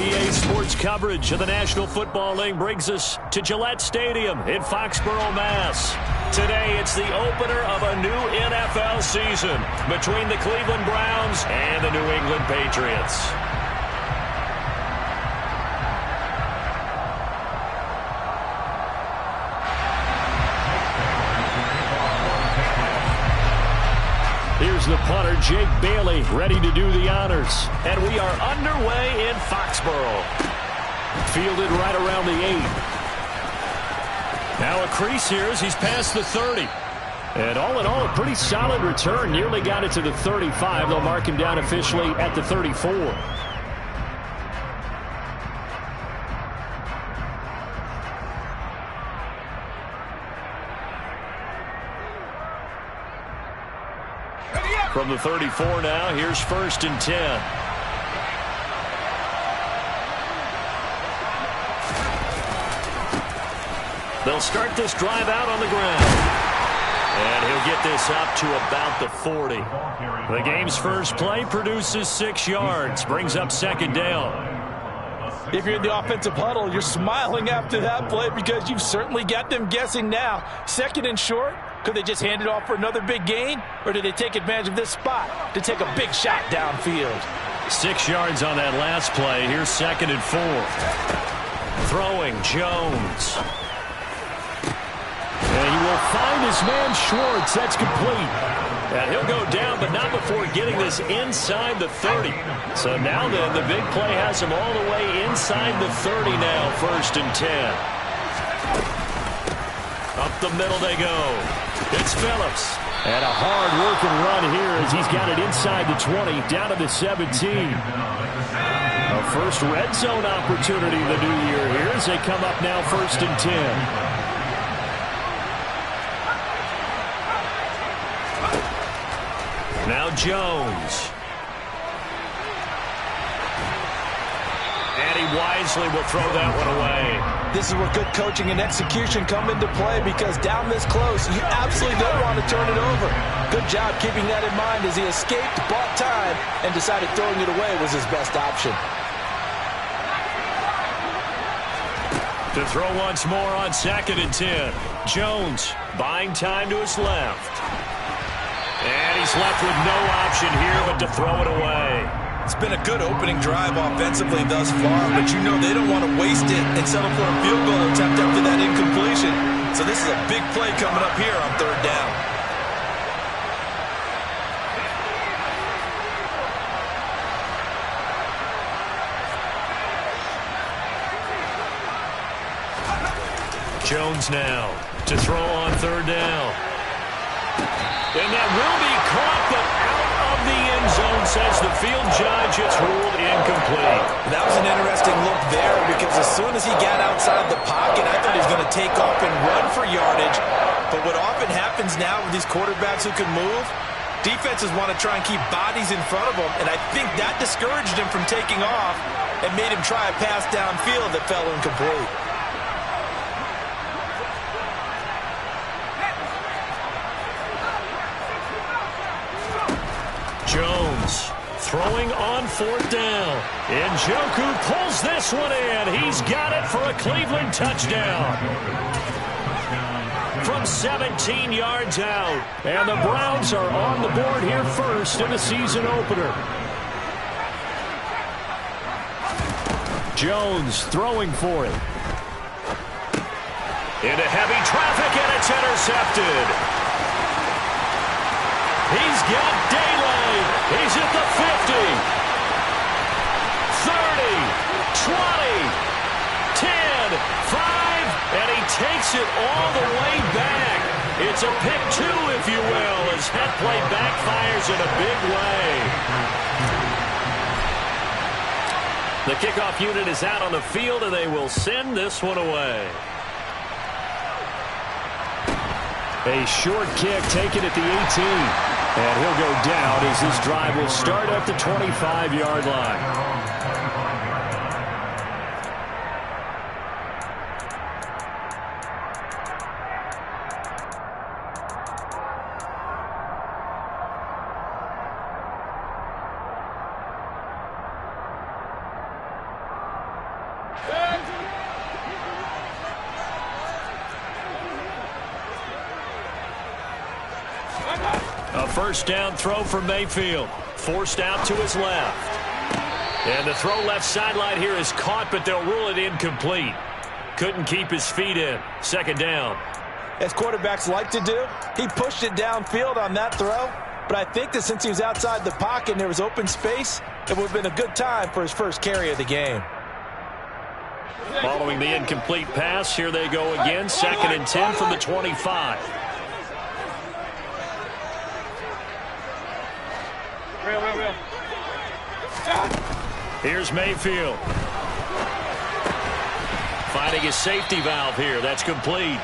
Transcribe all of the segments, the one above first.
WIPA sports coverage of the National Football League brings us to Gillette Stadium in Foxborough, Mass. Today, it's the opener of a new NFL season between the Cleveland Browns and the New England Patriots. Here's the punter, Jake Bailey, ready to do the honors. And we are underway in Foxborough. Fielded right around the 8. Now a crease here as he's past the 30. And all in all, a pretty solid return. Nearly got it to the 35. They'll mark him down officially at the 34. From the 34 now, here's 1st and 10. They'll start this drive out on the ground. And he'll get this up to about the 40. The game's first play produces 6 yards, brings up 2nd down. If you're in the offensive huddle, you're smiling after that play because you've certainly got them guessing now. 2nd and short. Could they just hand it off for another big gain? Or did they take advantage of this spot to take a big shot downfield? 6 yards on that last play. Here's 2nd and 4. Throwing, Jones. And he will find his man Schwartz. That's complete. And he'll go down, but not before getting this inside the 30. So now then, the big play has him all the way inside the 30 now, 1st and 10. Up the middle they go. It's Phillips. And a hard-working run here as he's got it inside the 20, down to the 17. A first red zone opportunity the new year here as they come up now 1st and 10. Now Jones. And he wisely will throw that one away. This is where good coaching and execution come into play because down this close, you absolutely don't want to turn it over. Good job keeping that in mind as he escaped, bought time, and decided throwing it away was his best option. To throw once more on 2nd and 10. Jones buying time to his left. And he's left with no option here but to throw it away. It's been a good opening drive offensively thus far, but you know they don't want to waste it and settle for a field goal attempt after that incompletion. So this is a big play coming up here on 3rd down. Jones now to throw on 3rd down. And that will be caught, but out of the end zone, says the field judge. It's ruled incomplete. That was an interesting look there because as soon as he got outside the pocket, I thought he was going to take off and run for yardage. But what often happens now with these quarterbacks who can move, defenses want to try and keep bodies in front of them, and I think that discouraged him from taking off and made him try a pass downfield that fell incomplete. Jones throwing on 4th down. Njoku pulls this one in. He's got it for a Cleveland touchdown. From 17 yards out. And the Browns are on the board here first in the season opener. Jones throwing for it. Into heavy traffic, and it's intercepted. He's got daylight. He's at the 50. 30, 20, 10, 5, and he takes it all the way back. It's a pick 2, if you will, as that play backfires in a big way. The kickoff unit is out on the field, and they will send this one away. A short kick taken at the 18. And he'll go down as this drive will start at the 25-yard line. first down throw for Mayfield. Forced out to his left. And the throw left sideline here is caught, but they'll rule it incomplete. Couldn't keep his feet in. Second down. As quarterbacks like to do, he pushed it downfield on that throw. But I think that since he was outside the pocket and there was open space, it would have been a good time for his first carry of the game. Following the incomplete pass, here they go again. 2nd and 10 from the 25. Here's Mayfield. Finding his safety valve here. That's complete.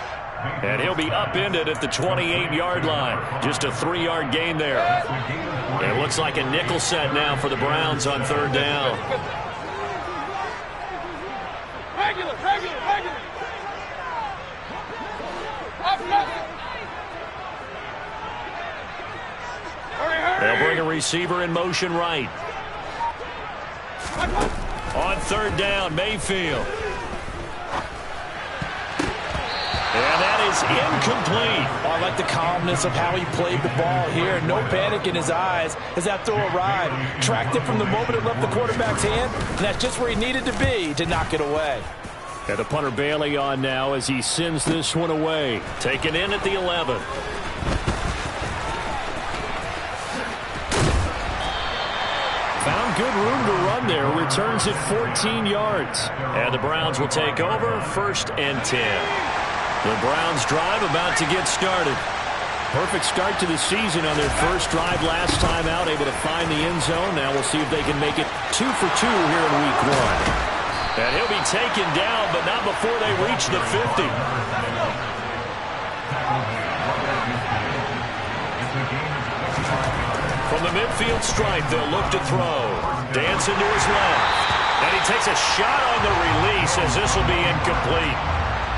And he'll be upended at the 28-yard line. Just a 3-yard gain there. It looks like a nickel set now for the Browns on 3rd down. Regular. They'll bring a receiver in motion right. On 3rd down, Mayfield. And that is incomplete. Oh, I like the calmness of how he played the ball here. No panic in his eyes as that throw arrived. Tracked it from the moment it left the quarterback's hand, and that's just where he needed to be to knock it away. And the punter Bailey on now as he sends this one away. Taken in at the 11. Found good room to run there. Returns it 14 yards. And the Browns will take over 1st and 10. The Browns drive about to get started. Perfect start to the season on their first drive last time out, able to find the end zone. Now we'll see if they can make it 2 for 2 here in week 1. And he'll be taken down, but not before they reach the 50. From the midfield stripe, they'll look to throw. Dancing to his left. And he takes a shot on the release as this will be incomplete.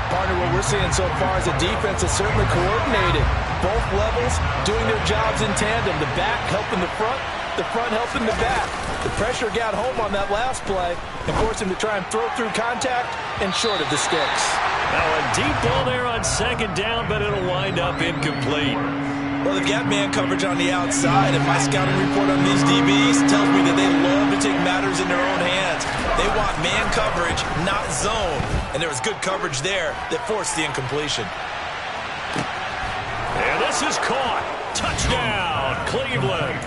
Partner, what we're seeing so far is a defense that's certainly coordinated. Both levels doing their jobs in tandem. The back helping the front helping the back. The pressure got home on that last play and forced him to try and throw through contact and short of the sticks. Now a deep ball there on 2nd down, but it'll wind up incomplete. Well, they've got man coverage on the outside, and my scouting report on these DBs tells me that they love to take matters in their own hands. They want man coverage, not zone. And there was good coverage there that forced the incompletion. And this is caught. Touchdown, Cleveland.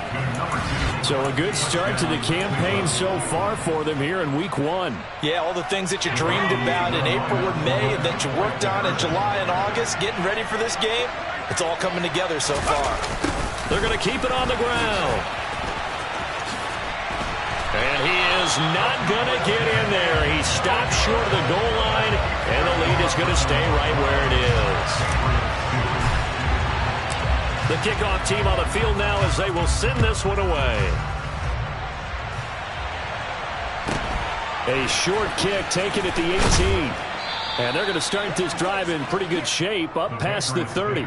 So a good start to the campaign so far for them here in week 1. Yeah, all the things that you dreamed about in April and May and that you worked on in July and August, getting ready for this game, it's all coming together so far. They're going to keep it on the ground. And he is not going to get in there. He stopped short of the goal line, and the lead is going to stay right where it is. The kickoff team on the field now as they will send this one away. A short kick taken at the 18. And they're going to start this drive in pretty good shape up past the 30.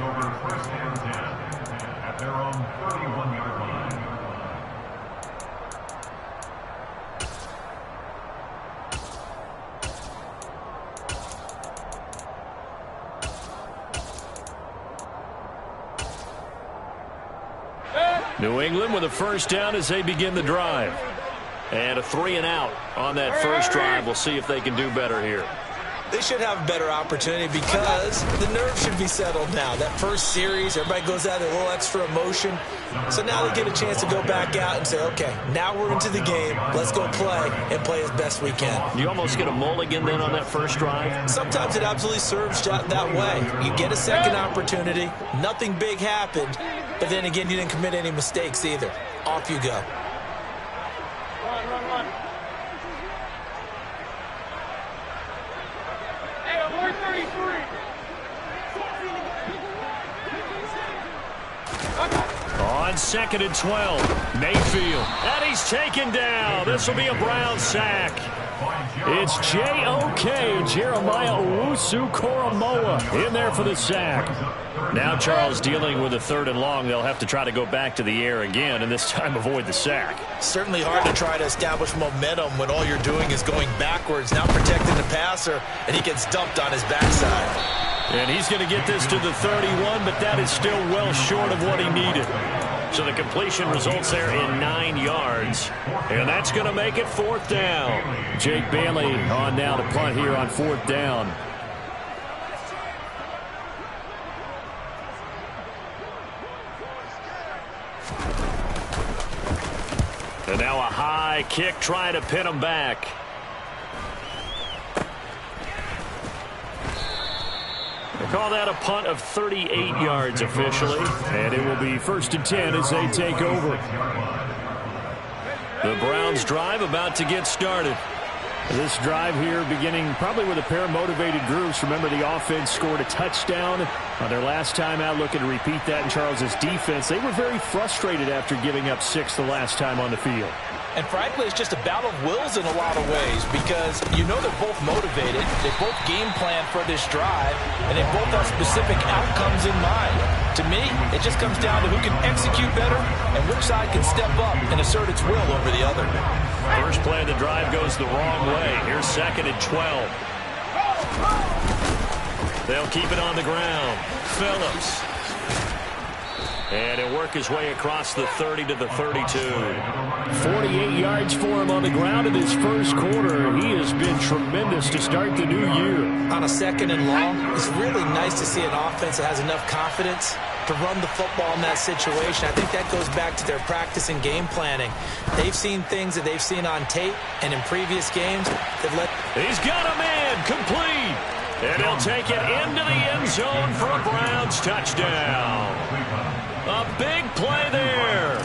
New England with a first down as they begin the drive. And a 3-and-out on that first drive. We'll see if they can do better here. They should have a better opportunity because the nerves should be settled now. That first series, everybody goes out with a little extra emotion. So now they get a chance to go back out and say, okay, now we're into the game. Let's go play and play as best we can. You almost get a mulligan then on that first drive? Sometimes it absolutely serves that way. You get a second opportunity. Nothing big happened. But then again, you didn't commit any mistakes either. Off you go. Run. Hey, I'm 133. On 2nd and 12, Mayfield. And he's taken down. This will be a Brown sack. It's J.O.K. Jeremiah Owusu-Koramoah in there for the sack. Now Charles dealing with a 3rd and long. They'll have to try to go back to the air again and this time avoid the sack. Certainly hard to try to establish momentum when all you're doing is going backwards, now protecting the passer, and he gets dumped on his backside. And he's going to get this to the 31, but that is still well short of what he needed. So the completion results there in 9 yards. And that's going to make it 4th down. Jake Bailey on now to punt here on 4th down. And now a high kick trying to pin him back. They call that a punt of 38 yards officially. And it will be 1st and 10 as they take over. The Browns drive about to get started. This drive here beginning probably with a pair of motivated groups. Remember, the offense scored a touchdown on their last time out, looking to repeat that in Charles's defense. They were very frustrated after giving up 6 the last time on the field. And frankly, it's just a battle of wills in a lot of ways because you know they're both motivated. They both game plan for this drive, and they both have specific outcomes in mind. To me, it just comes down to who can execute better and which side can step up and assert its will over the other. First play of the drive goes the wrong way. Here's 2nd and 12. They'll keep it on the ground. Phillips. And he'll work his way across the 30 to the 32. 48 yards for him on the ground in his first quarter. He has been tremendous to start the new year. On a 2nd and long, it's really nice to see an offense that has enough confidence to run the football in that situation. I think that goes back to their practice and game planning. They've seen things that they've seen on tape and in previous games that let... He's got a man complete. And he'll take it into the end zone for a Browns touchdown. A big play there.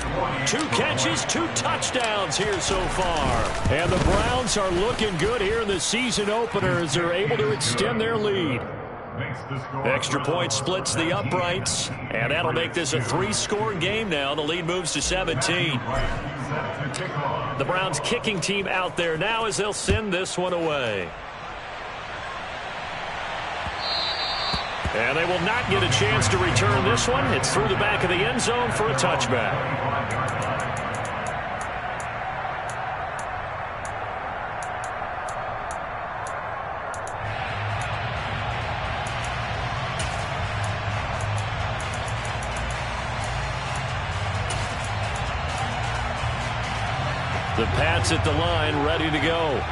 2 catches, 2 touchdowns here so far. And the Browns are looking good here in the season opener as they're able to extend their lead. Extra point splits the uprights, and that'll make this a 3-score game now. The lead moves to 17. The Browns kicking team out there now as they'll send this one away. And they will not get a chance to return this one. It's through the back of the end zone for a touchback. The Pats at the line, ready to go.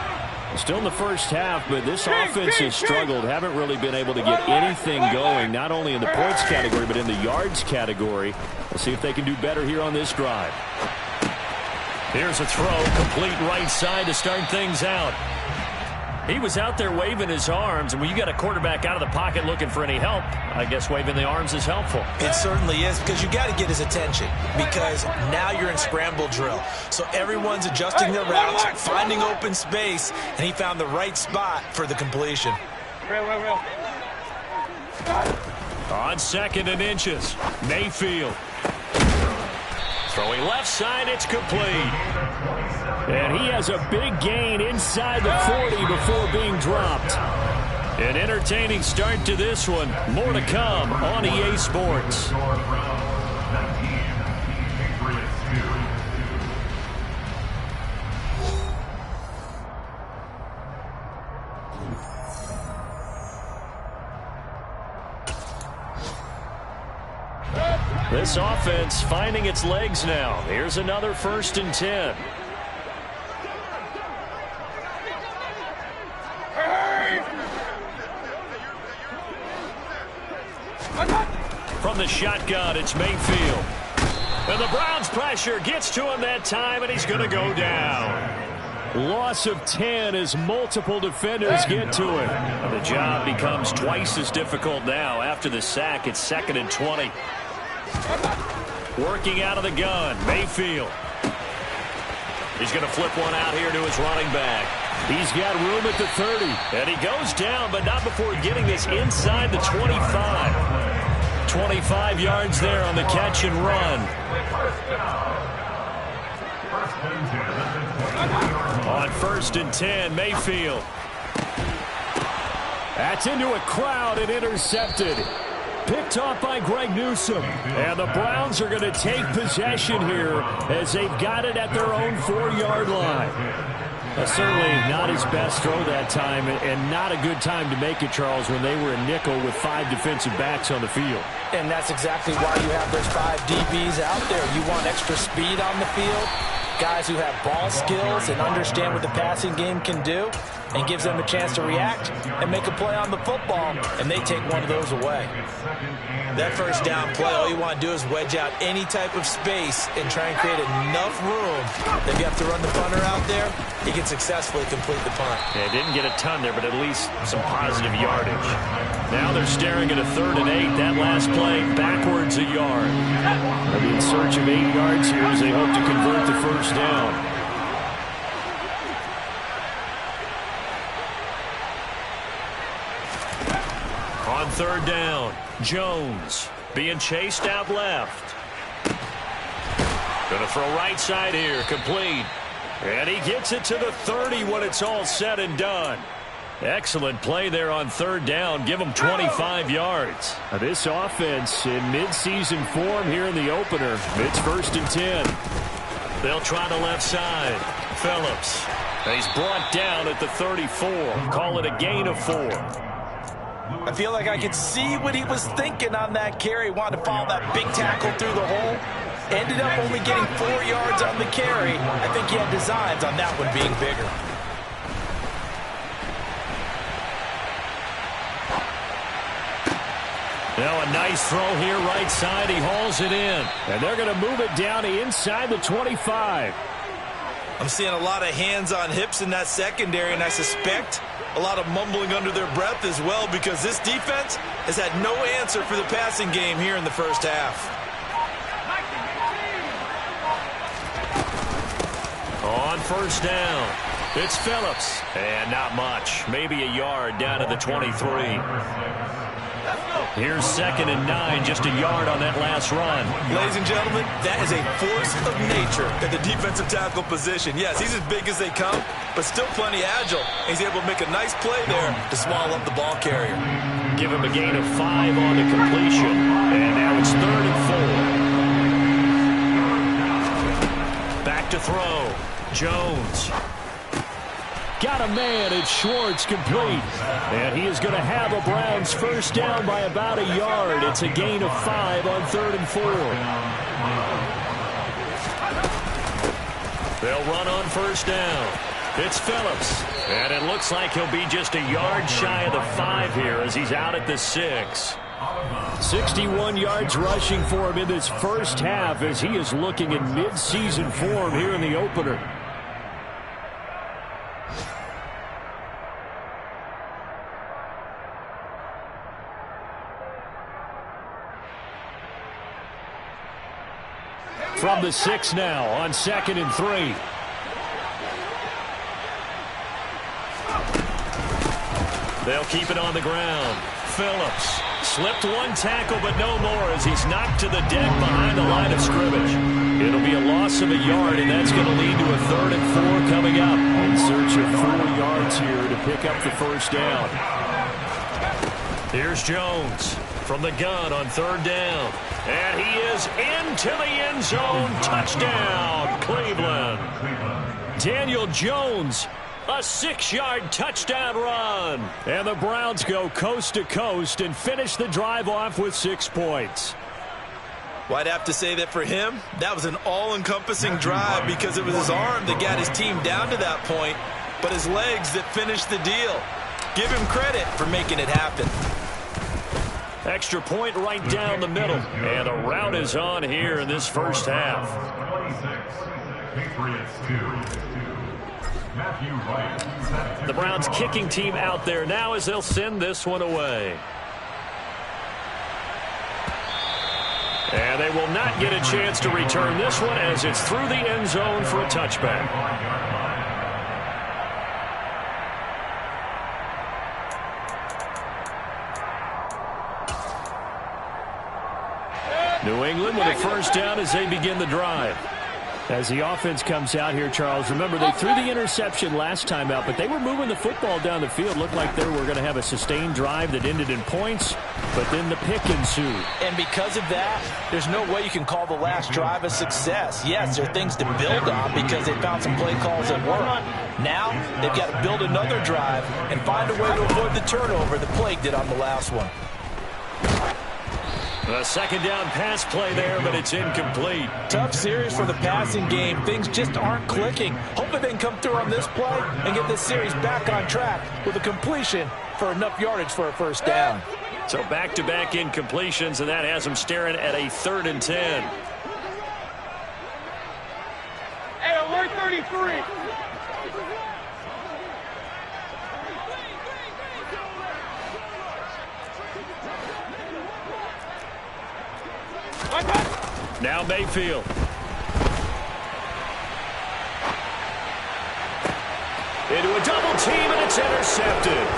Still in the first half, but this offense has struggled. Haven't really been able to get anything going, not only in the points category, but in the yards category. We'll see if they can do better here on this drive. Here's a throw, complete right side to start things out. He was out there waving his arms, and when you got a quarterback out of the pocket looking for any help, I guess waving the arms is helpful. It certainly is, because you got to get his attention, because now you're in scramble drill. So everyone's adjusting their routes, finding open space, and he found the right spot for the completion. On 2nd and inches, Mayfield. Throwing left side, it's complete. And he has a big gain inside the 40 before being dropped. An entertaining start to this one. More to come on EA Sports. This offense finding its legs now. Here's another 1st and 10. From the shotgun, it's Mayfield. And the Browns pressure gets to him that time, and he's going to go down. Loss of 10 as multiple defenders get to him. And the job becomes twice as difficult now. After the sack, it's 2nd and 20. Working out of the gun, Mayfield. He's going to flip one out here to his running back. He's got room at the 30. And he goes down, but not before getting this inside the 25. 25 yards there on the catch and run. On 1st and 10, Mayfield. That's into a crowd and intercepted. Picked off by Greg Newsome. And the Browns are going to take possession here as they've got it at their own 4-yard line. Certainly not his best throw that time, and not a good time to make it, Charles, when they were a nickel with 5 defensive backs on the field. And that's exactly why you have those 5 DBs out there. You want extra speed on the field, guys who have ball skills and understand what the passing game can do, and gives them a chance to react and make a play on the football, and they take one of those away. That first down play, all you want to do is wedge out any type of space and try and create enough room that if you have to run the punter out there, he can successfully complete the punt. Yeah, didn't get a ton there, but at least some positive yardage. Now they're staring at a 3rd and 8. That last play, backwards a yard. They'll be in search of 8 yards here as they hope to convert the first down. On 3rd down, Jones being chased out left. Going to throw right side here, complete. And he gets it to the 30 when it's all said and done. Excellent play there on 3rd down. Give him 25 yards. Now this offense in midseason form here in the opener. It's 1st and 10. They'll try the left side. Phillips. He's brought down at the 34. Call it a gain of 4. I feel like I could see what he was thinking on that carry. Wanted to follow that big tackle through the hole. Ended up only getting 4 yards on the carry. I think he had designs on that one being bigger. Now a nice throw here right side. He hauls it in. And they're going to move it down to inside the 25. I'm seeing a lot of hands on hips in that secondary, and I suspect a lot of mumbling under their breath as well, because this defense has had no answer for the passing game here in the first half. On 1st down, it's Phillips. And not much. Maybe a yard down to the 23. Here's 2nd and 9, just a yard on that last run. Ladies and gentlemen, that is a force of nature at the defensive tackle position. Yes, he's as big as they come, but still plenty agile. He's able to make a nice play there to swallow up the ball carrier. Give him a gain of 5 on the completion. And now it's 3rd and 4. Back to throw. Jones. Got a man, it's Schwartz, complete. And he is going to have a Browns first down by about a yard. It's a gain of 5 on 3rd and 4. They'll run on 1st down. It's Phillips. And it looks like he'll be just a yard shy of the 5 here as he's out at the 6. 61 yards rushing for him in this first half as he is looking in mid-season form here in the opener. From the 6 now on 2nd and 3. They'll keep it on the ground. Phillips slipped one tackle, but no more as he's knocked to the deck behind the line of scrimmage. It'll be a loss of a yard, and that's going to lead to a 3rd and 4 coming up. In search of 4 yards here to pick up the first down. Here's Jones from the gun on 3rd down. And he is into the end zone. Touchdown, Cleveland. Daniel Jones, a 6-yard touchdown run. And the Browns go coast to coast and finish the drive off with 6 points. Well, I'd have to say that for him, that was an all-encompassing drive because it was his arm that got his team down to that point, but his legs that finished the deal. Give him credit for making it happen. Extra point right down the middle. And a rout is on here in this first half. The Browns kicking team out there now as they'll send this one away. And they will not get a chance to return this one as it's through the end zone for a touchback. New England with a first down as they begin the drive. As the offense comes out here, Charles, remember they threw the interception last time out, but they were moving the football down the field. Looked like they were going to have a sustained drive that ended in points. but then the pick ensued. And because of that, there's no way you can call the last drive a success. Yes, there are things to build on because they found some play calls that work. Now, they've got to build another drive and find a way to avoid the turnover the Plague did on the last one. A second down pass play there, but it's incomplete. Tough series for the passing game. Things just aren't clicking. Hopefully they can come through on this play and get this series back on track with a completion for enough yardage for a first down. So back-to-back incompletions, and that has them staring at a 3rd and 10. Hey, alert 33. Now Mayfield. Into a double team, and it's intercepted.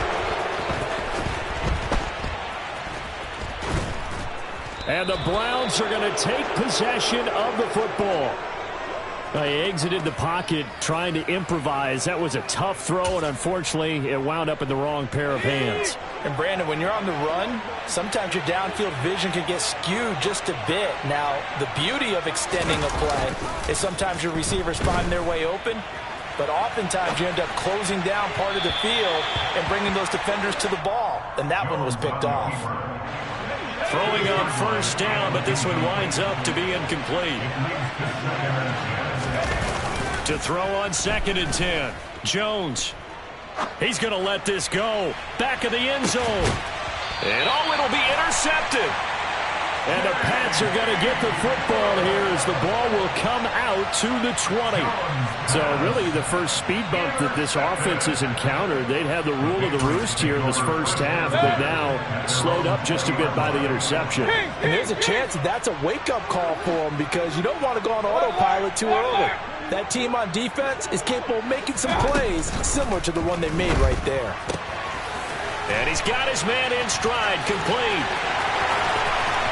And the Browns are going to take possession of the football. They exited the pocket trying to improvise. That was a tough throw, and unfortunately, it wound up in the wrong pair of hands. And Brandon, when you're on the run, sometimes your downfield vision can get skewed just a bit. Now, the beauty of extending a play is sometimes your receivers find their way open, but oftentimes you end up closing down part of the field and bringing those defenders to the ball. And that one was picked off. Throwing on first down, but this one winds up to be incomplete. To throw on 2nd and 10. Jones. He's going to let this go. Back of the end zone. And it'll be intercepted. And the Pats are going to get the football here as the ball will come out to the 20. So really the first speed bump that this offense has encountered, they'd have the rule of the roost here in this first half, but now slowed up just a bit by the interception. And there's a chance that that's a wake-up call for them because you don't want to go on autopilot too early. That team on defense is capable of making some plays similar to the one they made right there. And he's got his man in stride, complete.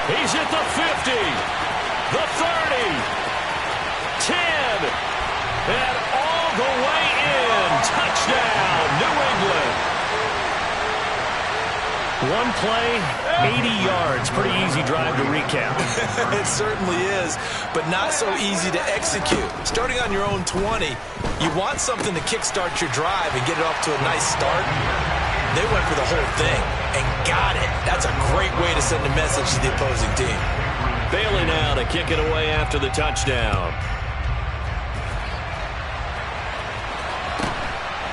He's at the 50, the 30, 10, and all the way in. Touchdown, New England. One play, 80 yards. Pretty easy drive to recap. It certainly is, but not so easy to execute. Starting on your own 20, you want something to kickstart your drive and get it off to a nice start. They went for the whole thing and got it. That's a great way to send a message to the opposing team. Bailey now to kick it away after the touchdown.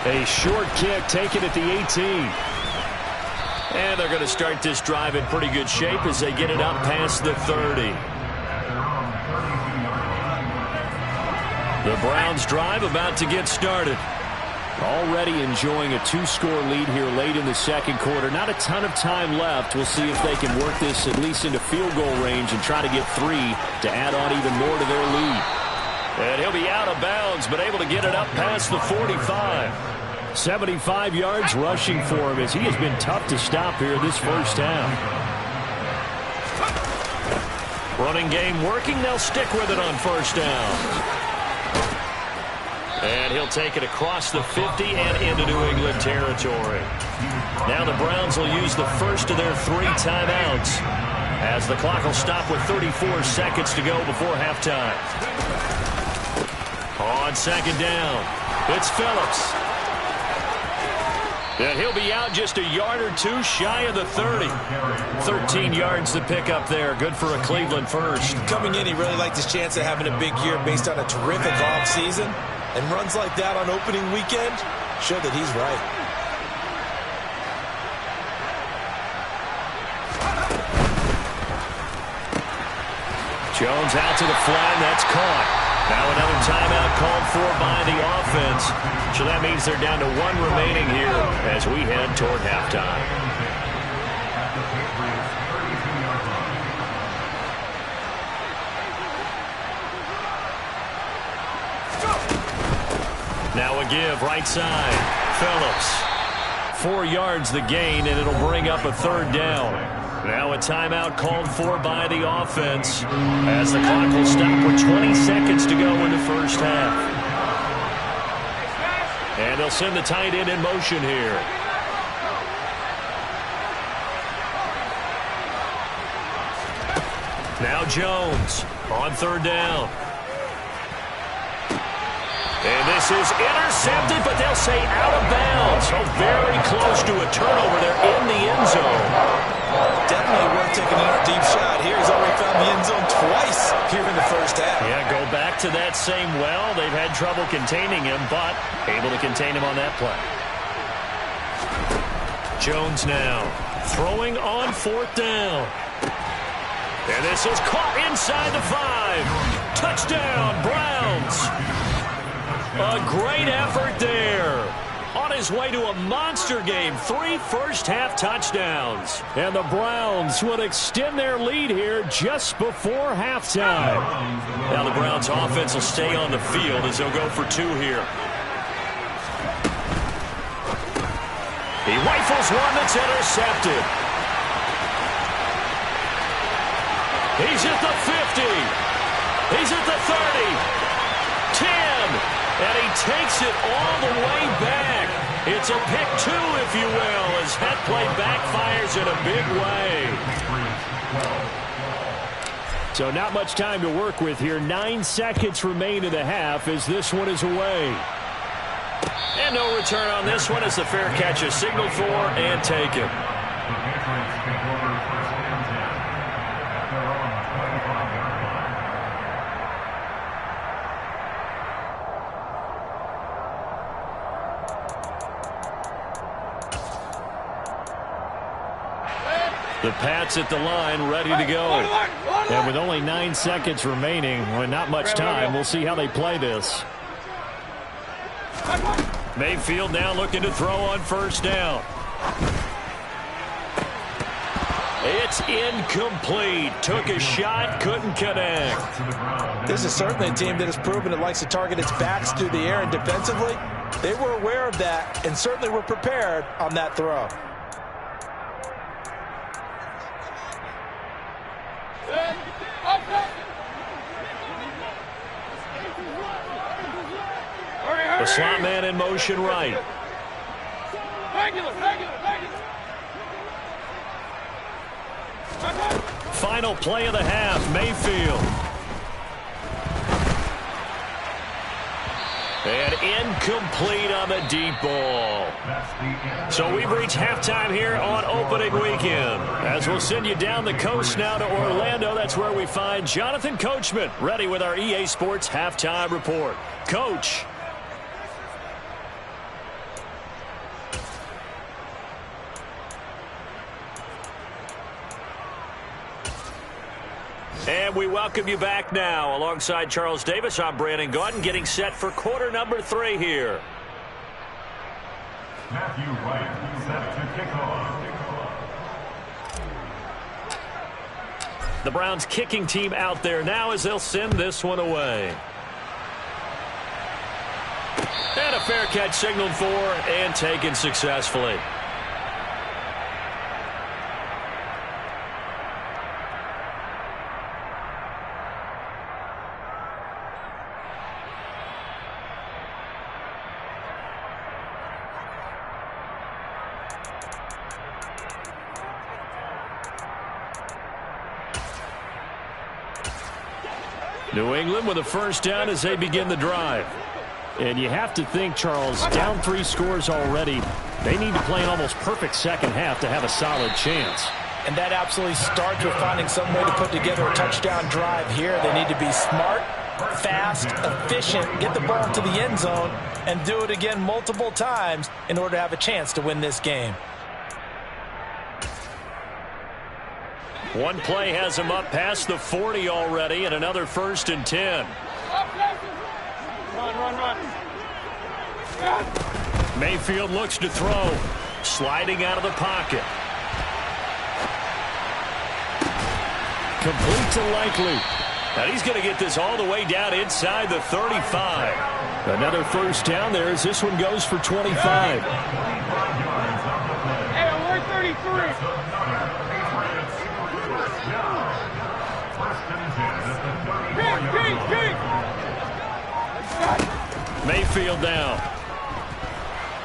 A short kick taken at the 18. And they're going to start this drive in pretty good shape as they get it up past the 30. The Browns drive about to get started. Already enjoying a 2-score lead here late in the second quarter. Not a ton of time left. We'll see if they can work this at least into field goal range and try to get 3 to add on even more to their lead. And he'll be out of bounds, but able to get it up past the 45. 75 yards rushing for him as he has been tough to stop here this first half. Running game working. They'll stick with it on first down. And he'll take it across the 50 and into New England territory. Now the Browns will use the first of their 3 timeouts as the clock will stop with 34 seconds to go before halftime. On second down, it's Phillips. And he'll be out just a yard or 2 shy of the 30. 13 yards to pick up there. Good for a Cleveland first. Coming in, he really liked his chance of having a big year based on a terrific offseason. And runs like that on opening weekend show that he's right. Jones out to the flat. That's caught. Now another timeout called for by the offense. So that means they're down to 1 remaining here as we head toward halftime. Now a give, right side. Phillips. 4 yards the gain, and it'll bring up a 3rd down. Now a timeout called for by the offense as the clock will stop with 20 seconds to go in the first half. And they'll send the tight end in motion here. Now Jones on third down. And this is intercepted, but they'll say out of bounds. So very close to a turnover there in the end zone. Definitely worth taking another deep shot here. He's already found the end zone twice here in the first half. Yeah, go back to that same well. They've had trouble containing him, but able to contain him on that play. Jones now throwing on fourth down. And this is caught inside the 5. Touchdown, Browns. A great effort there. On his way to a monster game. 3 first-half touchdowns. And the Browns would extend their lead here just before halftime. Now the Browns offense will stay on the field as they'll go for 2 here. He rifles one that's intercepted. He's at the 50. He's at the 30. 10. And he takes it all the way back. It's a pick 2, if you will, as that play backfires in a big way. So not much time to work with here. 9 seconds remain in the half as this one is away. And no return on this one as the fair catch is signaled for and taken. The Pats at the line, ready to go. And with only 9 seconds remaining, well, not much time, we'll see how they play this. Mayfield now looking to throw on first down. It's incomplete. Took a shot, couldn't connect. This is certainly a team that has proven it likes to target its backs through the air, and defensively, they were aware of that and certainly were prepared on that throw. The slot man in motion right. Final play of the half, Mayfield. And incomplete on the deep ball. So we've reached halftime here on opening weekend. As we'll send you down the coast now to Orlando, that's where we find Jonathan Coachman, ready with our EA Sports halftime report. Coach. And we welcome you back now. Alongside Charles Davis, I'm Brandon Gaudin, getting set for quarter number 3 here. Matthew Wright set to kick off. The Browns kicking team out there now as they'll send this one away. And a fair catch signaled for and taken successfully. New England with a first down as they begin the drive. And you have to think, Charles, down 3 scores already. They need to play an almost perfect second half to have a solid chance. And that absolutely starts with finding some way to put together a touchdown drive here. They need to be smart, fast, efficient, get the ball to the end zone, and do it again multiple times in order to have a chance to win this game. One play has him up past the 40 already, and another 1st and 10. Run. Mayfield looks to throw. Sliding out of the pocket. Complete to Likely. And he's going to get this all the way down inside the 35. Another first down there as this one goes for 25. Hey, alert 33. Mayfield down.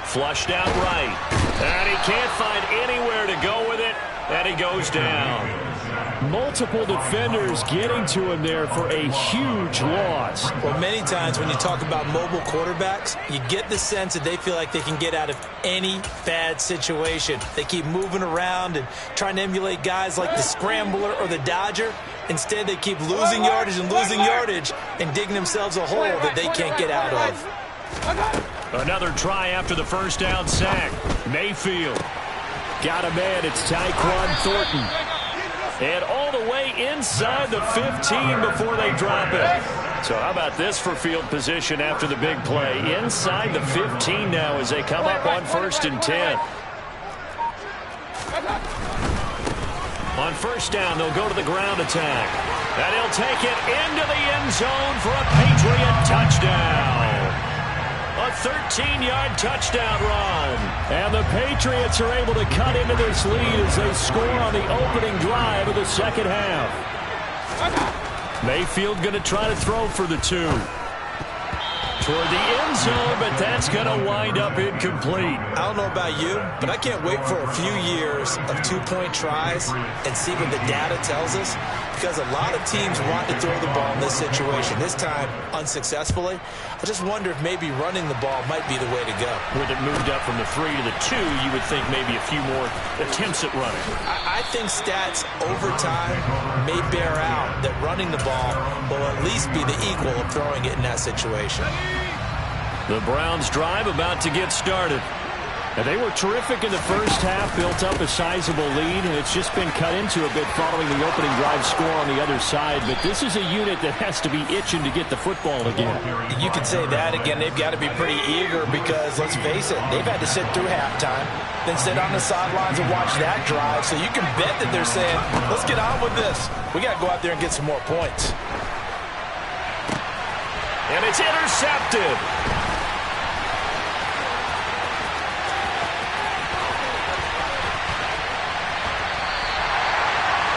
Flushed out right. And he can't find anywhere to go with it. And he goes down. Multiple defenders getting to him there for a huge loss. Well, many times when you talk about mobile quarterbacks, you get the sense that they feel like they can get out of any bad situation. They keep moving around and trying to emulate guys like the Scrambler or the Dodger. Instead, they keep losing yardage and digging themselves a hole that they can't get out of. Another try after the first down sack. Mayfield got a man. It's Tyquan Thornton. And all the way inside the 15 before they drop it. So how about this for field position after the big play? Inside the 15 now as they come up on 1st and 10. On first down, they'll go to the ground attack. And he'll take it into the end zone for a Patriot touchdown. A 13-yard touchdown run. And the Patriots are able to cut into this lead as they score on the opening drive of the second half. Mayfield going to try to throw for the 2. Toward the end zone, but that's going to wind up incomplete. I don't know about you, but I can't wait for a few years of 2-point tries and see what the data tells us, because a lot of teams want to throw the ball in this situation. This time, unsuccessfully. I just wonder if maybe running the ball might be the way to go. With it moved up from the 3 to the 2, you would think maybe a few more attempts at running. I think stats over time may bear out that running the ball will at least be the equal of throwing it in that situation. The Browns drive about to get started. And they were terrific in the first half, built up a sizable lead, and it's just been cut into a bit following the opening drive score on the other side. But this is a unit that has to be itching to get the football again. You could say that again. They've got to be pretty eager because, let's face it, they've had to sit through halftime, then sit on the sidelines and watch that drive. So you can bet that they're saying, let's get on with this. We got to go out there and get some more points. And it's intercepted.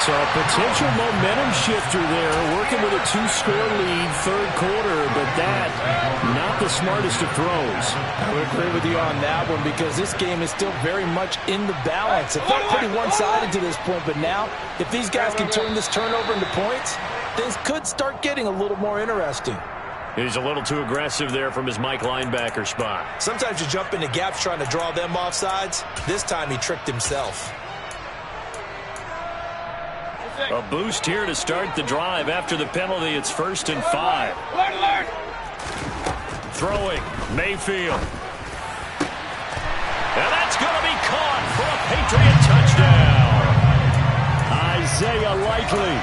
So a potential momentum shifter there, working with a 2-score lead, third quarter, but that, not the smartest of throws. I would agree with you on that one because this game is still very much in the balance. It felt pretty one-sided to this point, but now, if these guys can turn this turnover into points, things could start getting a little more interesting. He's a little too aggressive there from his Mike linebacker spot. Sometimes you jump into gaps trying to draw them off sides. This time he tricked himself. A boost here to start the drive after the penalty. It's 1st and 5. Throwing, Mayfield. And that's going to be caught for a Patriot touchdown. Isaiah Likely,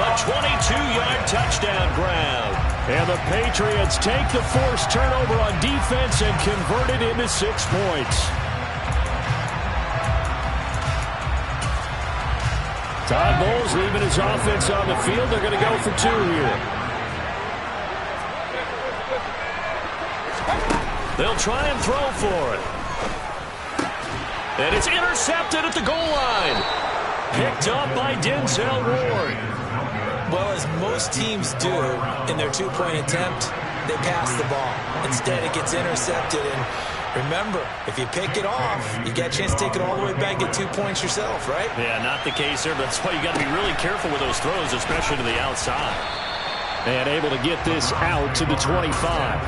a 22-yard touchdown grab. And the Patriots take the forced turnover on defense and convert it into 6 points. Todd Bowles leaving his offense on the field. They're going to go for 2 here. They'll try and throw for it. And it's intercepted at the goal line. Picked up by Denzel Ward. Well, as most teams do in their 2-point attempt, they pass the ball. Instead, it gets intercepted. And remember, if you pick it off, you get a chance to take it all the way back, get 2 points yourself, right? Yeah, not the case there, but that's why you got to be really careful with those throws, especially to the outside. And able to get this out to the 25.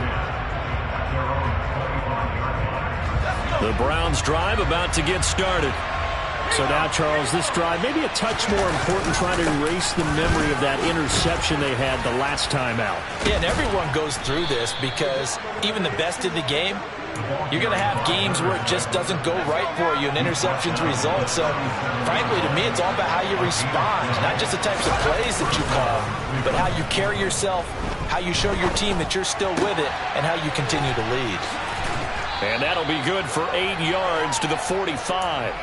The Browns drive about to get started. So now, Charles, this drive maybe a touch more important, trying to erase the memory of that interception they had the last time out. Yeah, and everyone goes through this because even the best in the game, you're going to have games where it just doesn't go right for you and interceptions result. So, frankly, to me, it's all about how you respond, not just the types of plays that you call, but how you carry yourself, how you show your team that you're still with it, and how you continue to lead. And that'll be good for 8 yards to the 45.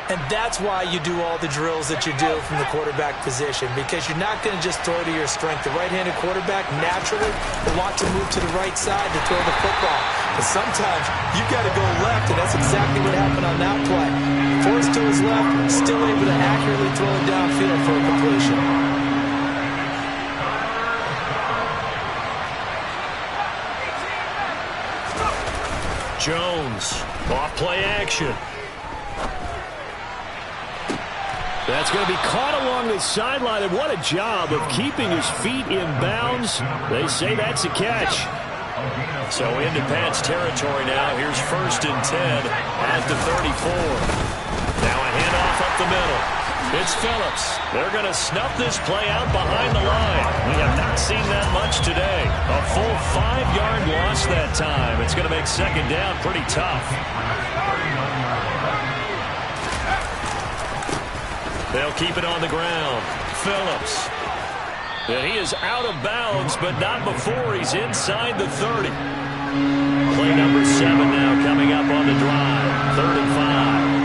And that's why you do all the drills that you do from the quarterback position, because you're not going to just throw to your strength. The right-handed quarterback naturally will want to move to the right side to throw the football. But sometimes you've got to go left, and that's exactly what happened on that play. Forced to his left, still able to accurately throw it downfield for a completion. Jones, off play action. That's going to be caught along the sideline, and what a job of keeping his feet in bounds. They say that's a catch. So into Pats territory now. Here's 1st and 10 at the 34. Now a handoff up the middle. It's Phillips. They're going to snuff this play out behind the line. We have not seen that much today. A full 5-yard loss that time. It's going to make 2nd down pretty tough. They'll keep it on the ground. Phillips. And he is out of bounds, but not before he's inside the 30. Play number 7 now coming up on the drive. 3rd and 5.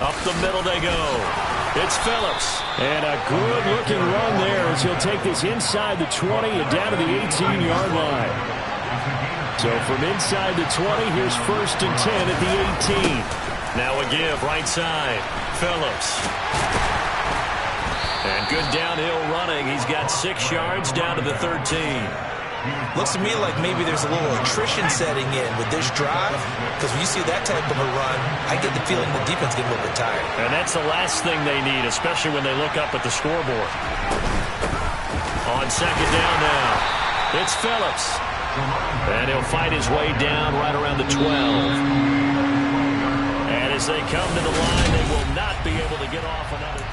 Up the middle they go. It's Phillips. And a good-looking run there as he'll take this inside the 20 and down to the 18-yard line. So from inside the 20, here's 1st and 10 at the 18. Now a give right side. Phillips. And good downhill running. He's got 6 yards down to the 13. Looks to me like maybe there's a little attrition setting in with this drive, because when you see that type of a run, I get the feeling the defense getting a little bit tired. And that's the last thing they need, especially when they look up at the scoreboard. On 2nd down now, it's Phillips. And he'll fight his way down right around the 12. And as they come to the line, they will not be able to get off another.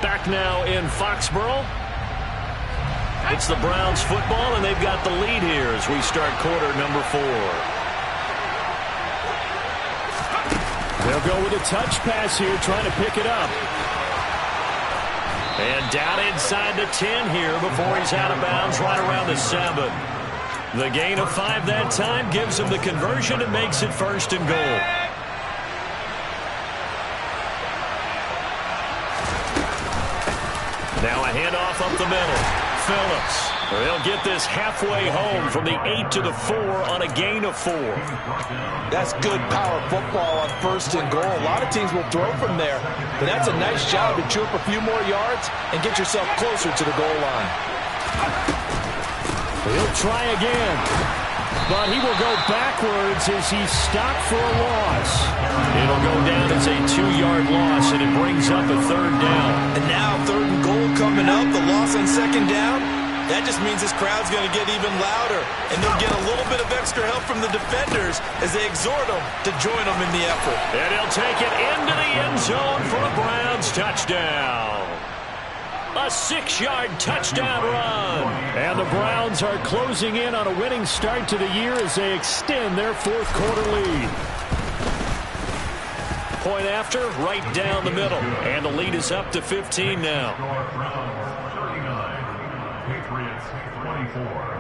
Back now in Foxborough. It's the Browns football, and they've got the lead here as we start quarter number 4. They'll go with a touch pass here, trying to pick it up. And down inside the 10 here before he's out of bounds right around the 7. The gain of 5 that time gives him the conversion and makes it 1st and goal. Now a handoff up the middle. Phillips. They'll get this halfway home from the 8 to the 4 on a gain of 4. That's good power football on 1st and goal. A lot of teams will throw from there, but that's a nice job to chew up a few more yards and get yourself closer to the goal line. He'll try again, but he will go backwards as he's stopped for a loss. It'll go down as a 2-yard loss, and it brings up a 3rd down. And now 3rd and goal coming up, the loss on 2nd down. That just means this crowd's going to get even louder, and they'll get a little bit of extra help from the defenders as they exhort them to join them in the effort. And he'll take it into the end zone for a Browns touchdown. A 6-yard touchdown run. And the Browns are closing in on a winning start to the year as they extend their 4th quarter lead. Point after, right down the middle. And the lead is up to 15 now. Browns 39, Patriots 24.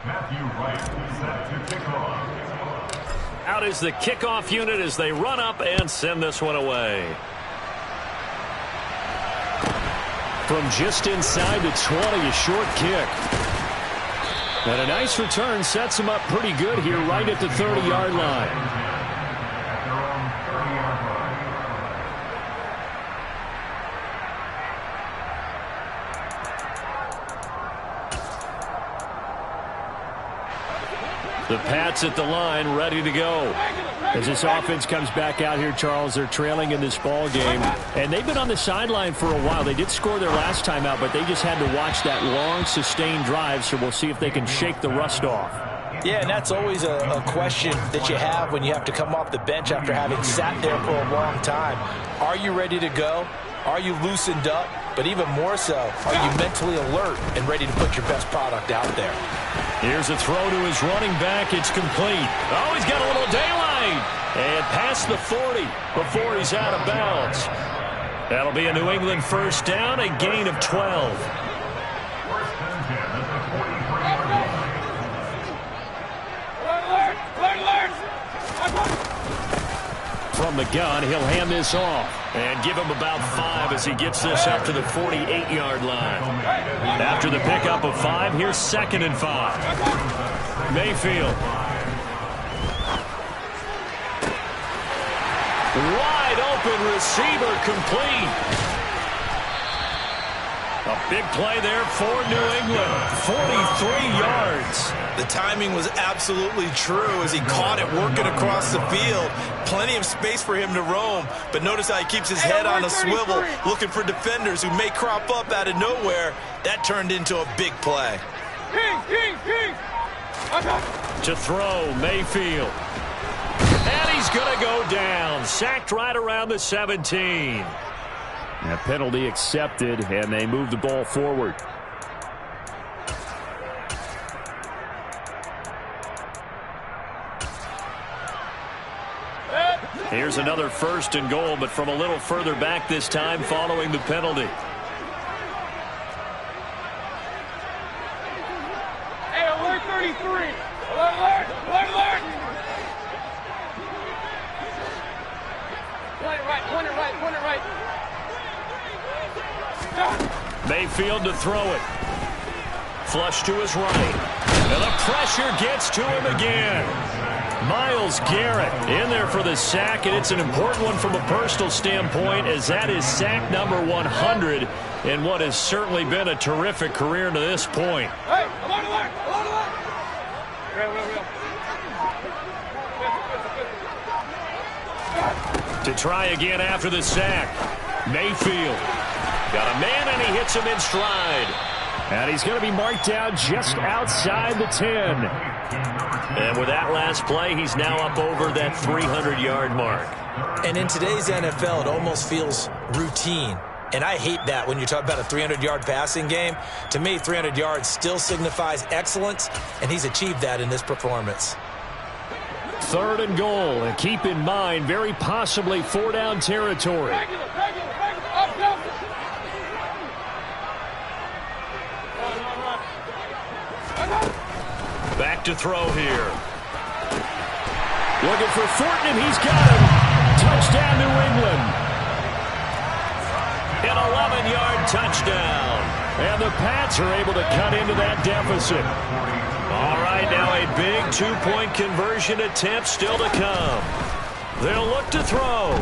Matthew Wright set to kick off. Out is the kickoff unit as they run up and send this one away. From just inside the 20, a short kick. And a nice return sets him up pretty good here right at the 30-yard line. The Pats at the line, ready to go. As this offense comes back out here, Charles, they're trailing in this ball game. And they've been on the sideline for a while. They did score their last time out, but they just had to watch that long, sustained drive, so we'll see if they can shake the rust off. Yeah, and that's always a question that you have when you have to come off the bench after having sat there for a long time. Are you ready to go? Are you loosened up? But even more so, are you mentally alert and ready to put your best product out there? Here's a throw to his running back. It's complete. Oh, he's got a little daylight. And past the 40 before he's out of bounds. That'll be a New England 1st down, a gain of 12. From the gun, he'll hand this off. And give him about 5 as he gets this up to the 48-yard line. After the pickup of 5, here's 2nd and 5. Mayfield. Wide open receiver, complete. A big play there for New England. 43 yards. The timing was absolutely true as he caught it working across the field. Plenty of space for him to roam. But notice how he keeps his head on a swivel, looking for defenders who may crop up out of nowhere. That turned into a big play. To throw, Mayfield. And he's going to go down. Sacked right around the 17. A penalty accepted, and they move the ball forward. Here's another 1st and goal, but from a little further back this time following the penalty. Hey, alert 33. Alert. Point it right. Mayfield to throw it. Flush to his right. And the pressure gets to him again. Myles Garrett in there for the sack, and it's an important one from a personal standpoint, as that is sack number 100 in what has certainly been a terrific career to this point. Hey, alert. To try again after the sack. Mayfield. Got a man, and he hits him in stride. And he's going to be marked down just outside the 10. And with that last play, he's now up over that 300-yard mark. And in today's NFL, it almost feels routine. And I hate that when you talk about a 300-yard passing game. To me, 300 yards still signifies excellence, and he's achieved that in this performance. 3rd and goal, and keep in mind, very possibly 4-down territory. Back to throw here. Looking for Thornton, and he's got him. Touchdown, New England. An 11-yard touchdown. And the Pats are able to cut into that deficit. All right, now a big 2-point conversion attempt still to come. They'll look to throw.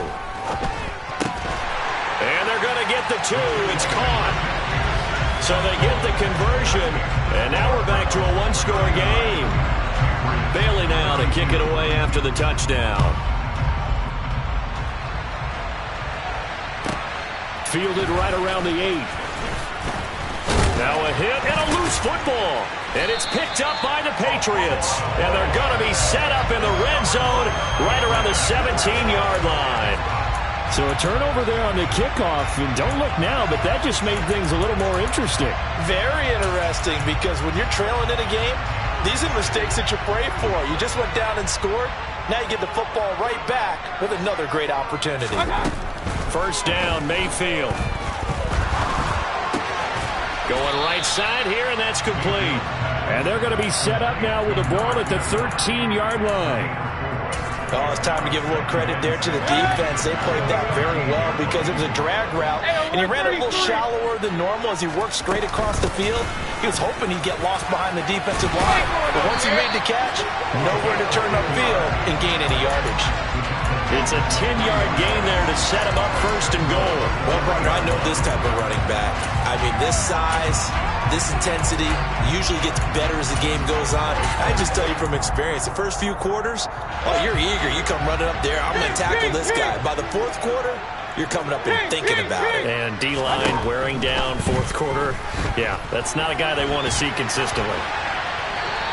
And they're going to get the 2. It's caught. So they get the conversion, and now we're back to a 1-score game. Bailey now to kick it away after the touchdown. Fielded right around the 8. Now a hit and a loose football. And it's picked up by the Patriots. And they're going to be set up in the red zone right around the 17-yard line. So a turnover there on the kickoff, and don't look now, but that just made things a little more interesting. Very interesting, because when you're trailing in a game, these are mistakes that you pray for. You just went down and scored. Now you get the football right back with another great opportunity. 1st down, Mayfield. Going right side here, and that's complete. And they're going to be set up now with the ball at the 13-yard line. Oh, it's time to give a little credit there to the defense. They played that very well because it was a drag route, and he ran a little shallower than normal as he worked straight across the field. He was hoping he'd get lost behind the defensive line, but once he made the catch, nowhere to turn upfield and gain any yardage. It's a 10-yard gain there to set him up 1st and goal. Well, partner, I know this type of running back. I mean, this size, this intensity usually gets better as the game goes on. I just tell you from experience, the first few quarters, oh, you're eager. You come running up there. I'm going to tackle this guy. By the 4th quarter, you're coming up and thinking about it. And D-line wearing down 4th quarter. Yeah, that's not a guy they want to see consistently.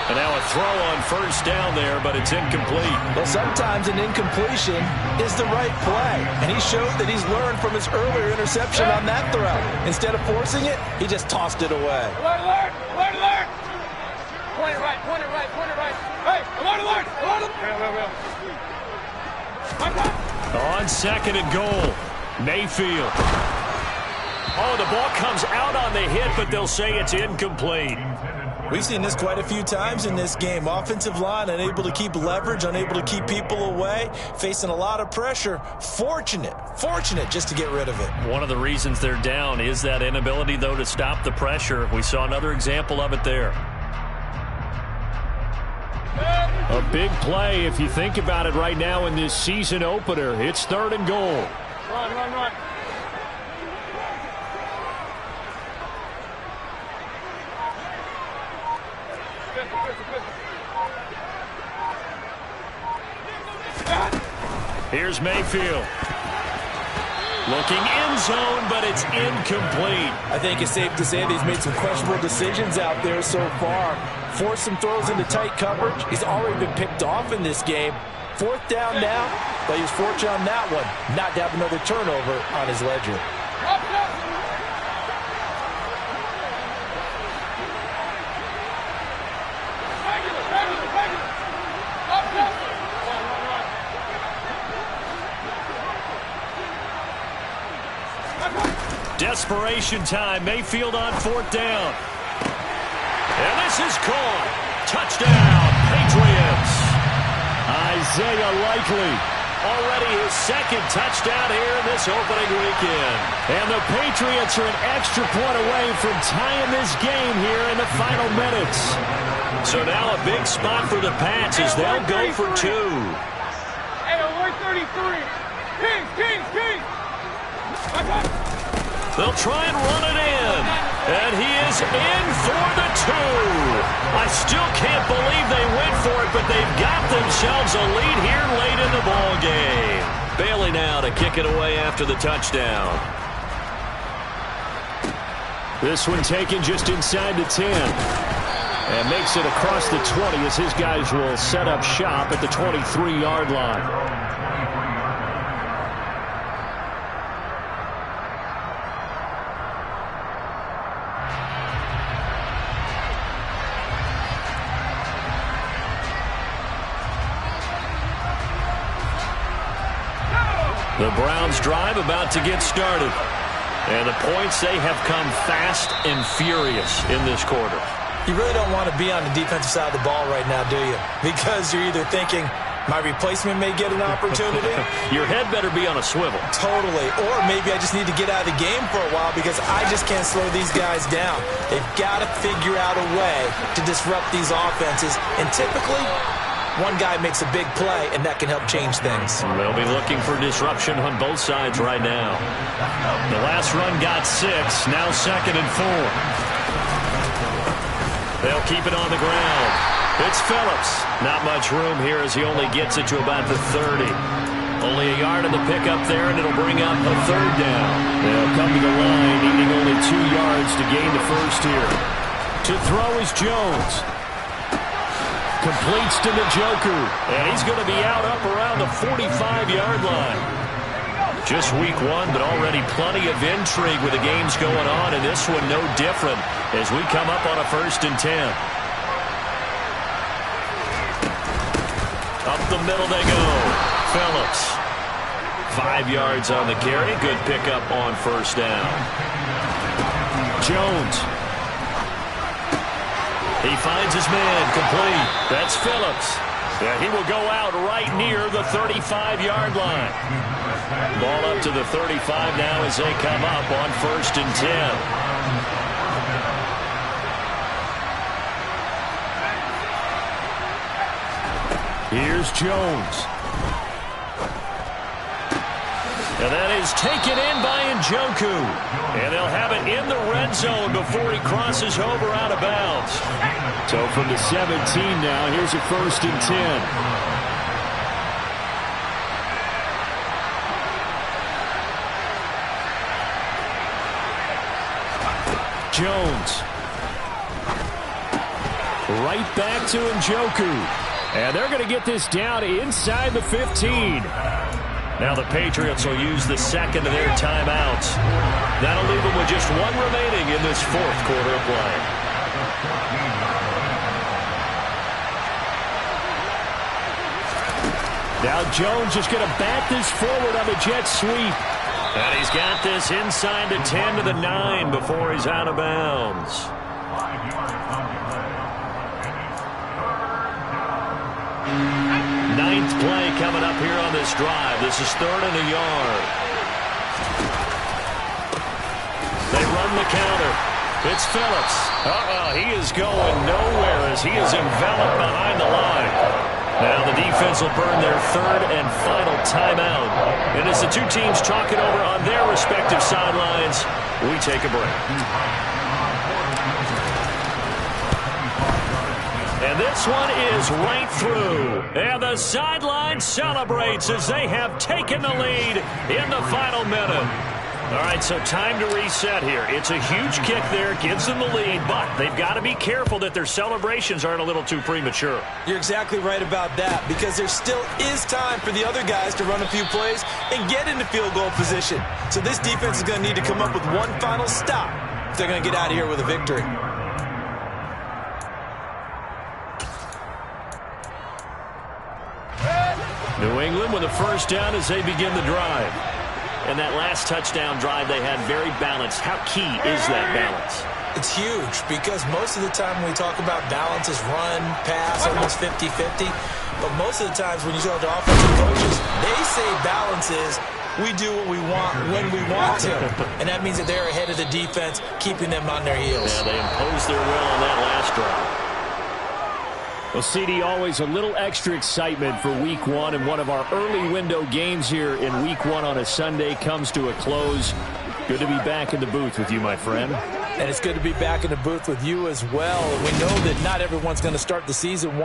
And now a throw on 1st down there, but it's incomplete. Well, sometimes an incompletion is the right play. And he showed that he's learned from his earlier interception on that throw. Instead of forcing it, he just tossed it away. Alert! Point it right. Hey, alert! On 2nd and goal, Mayfield. Oh, the ball comes out on the hit, but they'll say it's incomplete. We've seen this quite a few times in this game. Offensive line unable to keep leverage, unable to keep people away, facing a lot of pressure. Fortunate just to get rid of it. One of the reasons they're down is that inability, though, to stop the pressure. We saw another example of it there. A big play, if you think about it right now in this season opener. It's 3rd and goal. Run. Here's Mayfield. Looking end zone, but it's incomplete. I think it's safe to say that he's made some questionable decisions out there so far. Forced some throws into tight coverage. He's already been picked off in this game. 4th down now, but he was fortunate on that one not to have another turnover on his ledger. Desperation time. Mayfield on 4th down. And this is caught. Touchdown, Patriots. Isaiah Likely. Already his 2nd touchdown here in this opening weekend. And the Patriots are an extra point away from tying this game here in the final minutes. So now a big spot for the Pats as they'll go for 2. Hey, alert 33. Kings. They'll try and run it in. And he is in for the 2. I still can't believe they went for it, but they've got themselves a lead here late in the ball game. Bailey now to kick it away after the touchdown. This one taken just inside the 10. And makes it across the 20 as his guys will set up shop at the 23-yard line. The Browns drive about to get started. And the points, they have come fast and furious in this quarter. You really don't want to be on the defensive side of the ball right now, do you? Because you're either thinking, my replacement may get an opportunity. Your head better be on a swivel. Totally. Or maybe I just need to get out of the game for a while because I just can't slow these guys down. They've got to figure out a way to disrupt these offenses. And typically, one guy makes a big play, and that can help change things. They'll be looking for disruption on both sides right now. The last run got 6, now 2nd and 4. They'll keep it on the ground. It's Phillips. Not much room here as he only gets it to about the 30. Only a yard in the pickup there, and it'll bring up a 3rd down. They'll come to the line, needing only 2 yards to gain the first here. To throw is Jones. Completes to Njoku, and he's going to be out up around the 45-yard line. Just week 1, but already plenty of intrigue with the games going on, and this one no different as we come up on a 1st and 10. Up the middle they go. Phillips. 5 yards on the carry. Good pickup on 1st down. Jones. He finds his man complete. That's Phillips. Yeah, he will go out right near the 35-yard line. Ball up to the 35 now as they come up on 1st and 10. Here's Jones. And that is taken in by Njoku. And they'll have it in the red zone before he crosses over out of bounds. So from the 17 now, here's a 1st and 10. Jones. Right back to Njoku. And they're going to get this down inside the 15. Now the Patriots will use the 2nd of their timeouts. That'll leave them with just 1 remaining in this 4th quarter of play. Now Jones is going to bat this forward on the jet sweep. And he's got this inside the 10 to the 9 before he's out of bounds. 5 yards on the play. 9th play coming up here on this drive. This is 3rd and a yard. They run the counter. It's Phillips. He is going nowhere as he is enveloped behind the line. Now the defense will burn their 3rd and final timeout. And as the two teams talk it over on their respective sidelines, we take a break. And this one is right through. And the sideline celebrates as they have taken the lead in the final minute. All right, so time to reset here. It's a huge kick there, gives them the lead, but they've got to be careful that their celebrations aren't a little too premature. You're exactly right about that, because there still is time for the other guys to run a few plays and get into field goal position. So this defense is going to need to come up with one final stop if they're going to get out of here with a victory. New England with a first down as they begin the drive. And that last touchdown drive they had very balanced. How key is that balance? It's huge, because most of the time when we talk about balance is run, pass, almost 50-50. But most of the times when you talk to offensive coaches, they say balance is we do what we want when we want to. And that means that they're ahead of the defense, keeping them on their heels. Yeah, they imposed their will on that last drive. Well, CD, always a little extra excitement for Week 1, and one of our early window games here in Week 1 on a Sunday comes to a close. Good to be back in the booth with you, my friend. And it's good to be back in the booth with you as well. We know that not everyone's going to start the season